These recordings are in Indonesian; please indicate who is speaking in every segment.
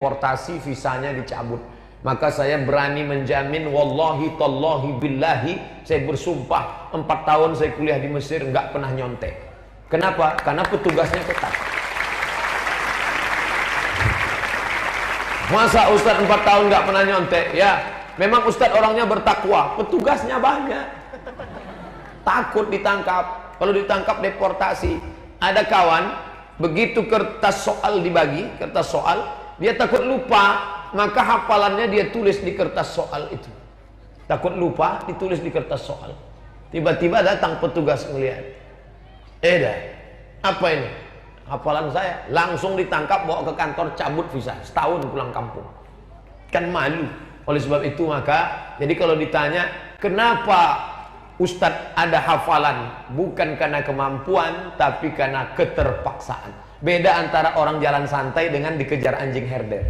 Speaker 1: deportasi, visanya dicabut. Maka saya berani menjamin, wallahi tallahi billahi, saya bersumpah 4 tahun saya kuliah di Mesir nggak pernah nyontek. Kenapa? Karena petugasnya ketat. Masa Ustadz 4 tahun nggak pernah nyontek? Ya, memang Ustadz orangnya bertakwa, petugasnya banyak, takut ditangkap. Kalau ditangkap deportasi. Ada kawan, begitu kertas soal dibagi, kertas soal, dia takut lupa, maka hafalannya dia tulis di kertas soal itu. Takut lupa, ditulis di kertas soal. Tiba-tiba datang petugas melihat, dah, apa ini? Hafalan saya. Langsung ditangkap, bawa ke kantor, cabut visa, setahun pulang kampung. Kan malu. Oleh sebab itu maka, jadi kalau ditanya, kenapa Ustadz ada hafalan? Bukan karena kemampuan, tapi karena keterpaksaan. Beda antara orang jalan santai dengan dikejar anjing herder.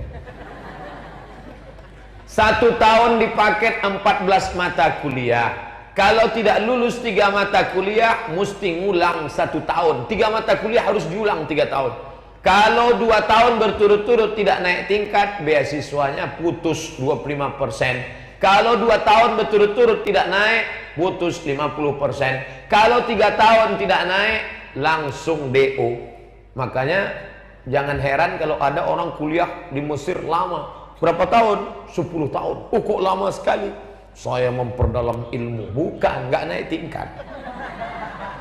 Speaker 1: 1 tahun dipaket 14 mata kuliah. Kalau tidak lulus 3 mata kuliah, mesti ngulang 1 tahun. 3 mata kuliah harus diulang 3 tahun. Kalau 2 tahun berturut-turut tidak naik tingkat, beasiswanya putus 25%. Kalau 2 tahun berturut-turut tidak naik, putus 50%. Kalau 3 tahun tidak naik, langsung DO. Makanya jangan heran kalau ada orang kuliah di Mesir lama. Berapa tahun? 10 tahun. Oh, kok lama sekali? Saya memperdalam ilmu. Bukan, nggak naik tingkat.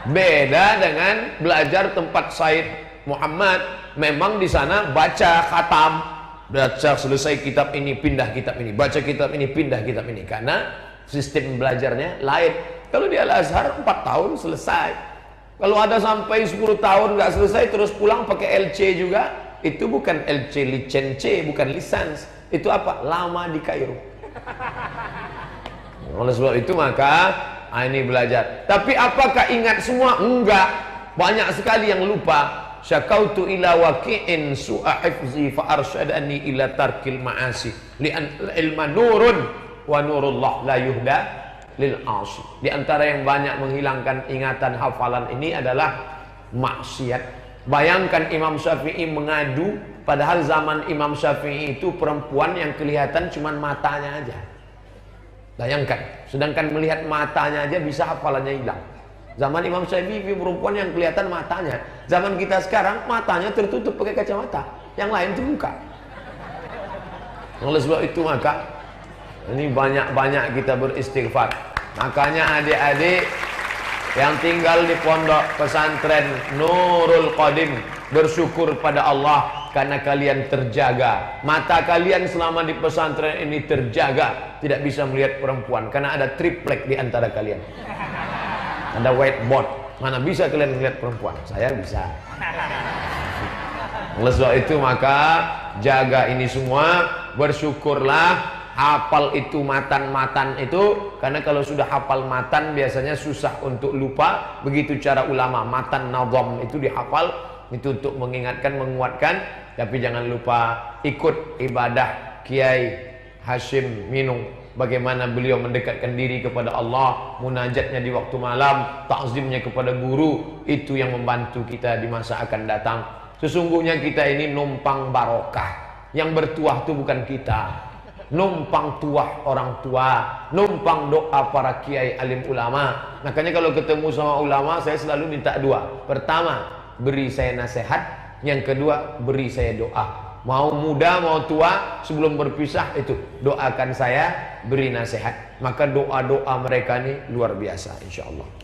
Speaker 1: Beda dengan belajar tempat Said Muhammad. Memang di sana baca khatam, baca selesai kitab ini, pindah kitab ini, baca kitab ini, pindah kitab ini. Karena sistem belajarnya lain. Kalau di Al-Azhar 4 tahun selesai. Kalau ada sampai 10 tahun nggak selesai terus pulang pakai LC juga, itu bukan LC licence, bukan lisans. Itu apa? Lama di Kairo. Oleh sebab itu maka ini belajar. Tapi apakah ingat semua? Enggak. Banyak sekali yang lupa. Syakautu ila waqi'in su'a hifzi fa arsyadani ila tarkil ma'asi li'an ilma nurun wa nurullah la yuhda lil 'asi. Di antara yang banyak menghilangkan ingatan hafalan ini adalah maksiat. Bayangkan Imam Syafi'i mengadu, padahal zaman Imam Syafi'i itu perempuan yang kelihatan cuma matanya aja. Bayangkan, sedangkan melihat matanya aja bisa hafalannya hilang. Zaman Imam Syafi'i perempuan yang kelihatan matanya. Zaman kita sekarang matanya tertutup pakai kacamata, yang lain terbuka. Oleh sebab itu maka ini banyak-banyak kita beristighfar. Makanya adik-adik yang tinggal di pondok pesantren Nurul Qadim, bersyukur pada Allah karena kalian terjaga. Mata kalian selama di pesantren ini terjaga, tidak bisa melihat perempuan karena ada triplek di antara kalian. Ada whiteboard, mana bisa kalian melihat perempuan? Saya bisa. Oleh sebab itu maka jaga ini semua, bersyukurlah. Hafal itu matan-matan itu, karena kalau sudah hafal matan biasanya susah untuk lupa. Begitu cara ulama, matan nazam itu dihafal, itu untuk mengingatkan, menguatkan. Tapi jangan lupa ikut ibadah Kiai Hashim Minung, bagaimana beliau mendekatkan diri kepada Allah, munajatnya di waktu malam, takzimnya kepada guru. Itu yang membantu kita di masa akan datang. Sesungguhnya kita ini numpang barokah. Yang bertuah itu bukan kita, numpang tuah orang tua, numpang doa para kiai alim ulama. Makanya kalau ketemu sama ulama, saya selalu minta dua. Pertama, beri saya nasihat. Yang kedua, beri saya doa. Mau muda mau tua, sebelum berpisah itu doakan saya, beri nasihat. Maka doa-doa mereka ini luar biasa, insya Allah.